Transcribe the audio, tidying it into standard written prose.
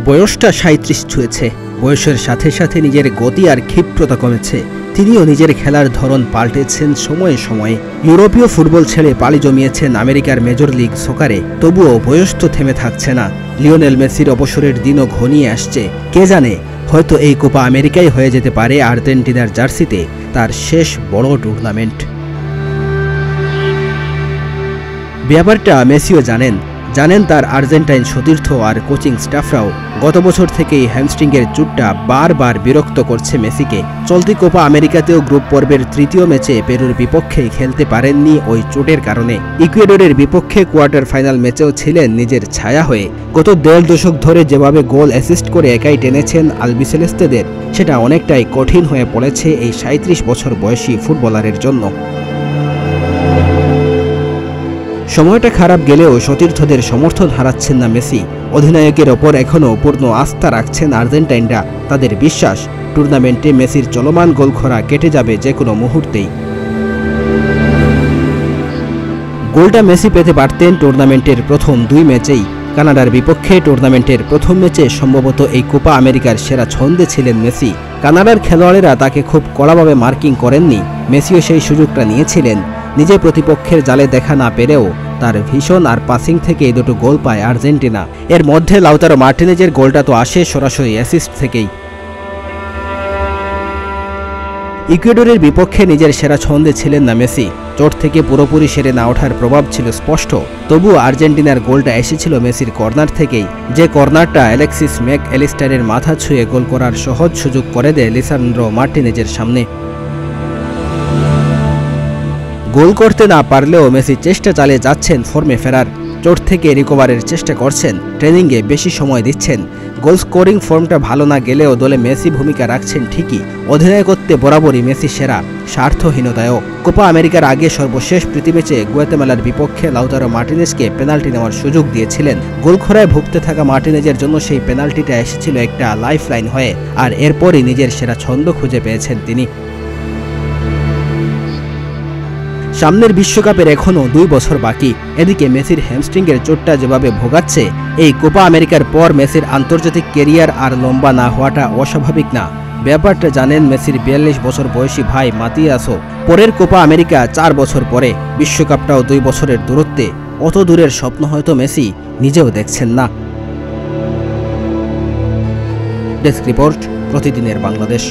বয়সটা ৩৭ ছুঁয়েছে। বয়সের সাথে সাথে নিজের গতি আর ক্ষিপ্রতা কমেছে। তিনিও নিজের খেলার ধরন পাল্টেছেন সময়ে সময়ে। ইউরোপীয় ফুটবল ছেড়ে পাড়ি জমিয়েছেন আমেরিকার মেজর লিগ সকারে। তবুও বয়স তো থেমে থাকছে না। লিওনেল মেসির অবসরের দিনও ঘনিয়ে আসছে। কে জানে, হয়তো এই কোপা আমেরিকাই হয়ে যেতে পারে আর্জেন্টিনার জার্সিতে তার শেষ বড় টুর্নামেন্ট। ব্যাপারটা মেসিও জানেন তার আর্জেন্টাইন সতীর্থ আর কোচিং স্টাফরাও। গত বছর থেকেই হ্যামস্ট্রিংয়ের চোটটা বারবার বিরক্ত করছে মেসিকে। চলতি কোপা আমেরিকাতেও গ্রুপ পর্বের তৃতীয় ম্যাচে পেরুর বিপক্ষে খেলতে পারেননি ওই চোটের কারণে। ইকুয়েডরের বিপক্ষে কোয়ার্টার ফাইনাল ম্যাচেও ছিলেন নিজের ছায়া হয়ে। গত ১.৫ দশক ধরে যেভাবে গোল অ্যাসিস্ট করে একাই টেনেছেন আলবিসেলেস্তেদের, সেটা অনেকটাই কঠিন হয়ে পড়েছে এই ৩৭ বছর বয়সী ফুটবলারের জন্য। সময়টা খারাপ গেলেও সতীর্থদের সমর্থন হারাচ্ছেন না মেসি। অধিনায়কের ওপর এখনও পূর্ণ আস্থা রাখছেন আর্জেন্টাইনরা। তাদের বিশ্বাস, টুর্নামেন্টে মেসির চলমান গোলখরা কেটে যাবে যে কোনো মুহূর্তেই। গোলটা মেসি পেতে পারতেন টুর্নামেন্টের প্রথম ২ ম্যাচেই। কানাডার বিপক্ষে টুর্নামেন্টের প্রথম ম্যাচে সম্ভবত এই কোপা আমেরিকার সেরা ছন্দে ছিলেন মেসি। কানাডার খেলোয়াড়েরা তাকে খুব কড়াভাবে মার্কিং করেননি। মেসিও সেই সুযোগটা নিয়েছিলেন। নিজে প্রতিপক্ষের জালে দেখা না পেরেও তার ভিশন আর পাসিং থেকে এই দুটো গোল পায় আর্জেন্টিনা। এর মধ্যে লাউতারো মার্টিনেজের গোলটা তো আসে সরাসরি অ্যাসিস্ট থেকেই। ইকুয়েডরের বিপক্ষে নিজের সেরা ছন্দে ছিলেন না মেসি। চোট থেকে পুরোপুরি সেরে না ওঠার প্রভাব ছিল স্পষ্ট। তবুও আর্জেন্টিনার গোলটা এসেছিল মেসির কর্নার থেকেই, যে কর্নারটা অ্যালেক্সিস ম্যাক অ্যালিস্টারের মাথা ছুঁয়ে গোল করার সহজ সুযোগ করে দেয় লিসান্ড্রো মার্টিনেজের সামনে। গোল করতে না পারলেও মেসি চেষ্টা চালিয়ে যাচ্ছেন ফর্মে ফেরার। চোট থেকে রিকভারের চেষ্টা করছেন, ট্রেনিংয়ে বেশি সময় দিচ্ছেন। গোল স্কোরিং ফর্মটা ভালো না গেলেও দলে মেসি ভূমিকা রাখছেন ঠিকই। অধিনায়কত্বে বরাবরই মেসি সেরা, স্বার্থহীনতায়ও। কোপা আমেরিকার আগে সর্বশেষ প্রীতি ম্যাচে গুয়াতেমালার বিপক্ষে লাউতারো মার্টিনেজকে পেনাল্টি নেওয়ার সুযোগ দিয়েছিলেন। গোলখরায় ভুগতে থাকা মার্টিনেজের জন্য সেই পেনাল্টিটা এসেছিল একটা লাইফ লাইন হয়ে, আর এরপরই নিজের সেরা ছন্দ খুঁজে পেয়েছেন তিনি। সামনের বিশ্বকাপের এখনও ২ বছর বাকি। এদিকে মেসির হ্যামস্ট্রিংয়ের চোটটা যেভাবে ভোগাচ্ছে, এই কোপা আমেরিকার পর মেসির আন্তর্জাতিক ক্যারিয়ার আর লম্বা না হওয়াটা অস্বাভাবিক না। ব্যাপারটা জানেন মেসির ৪২ বছর বয়সী ভাই মাতিয়াসও। পরের কোপা আমেরিকা ৪ বছর পরে, বিশ্বকাপটাও ২ বছরের দূরত্বে। অত দূরের স্বপ্ন হয়তো মেসি নিজেও দেখছেন না। ডেস্ক রিপোর্ট, প্রতিদিনের বাংলাদেশ।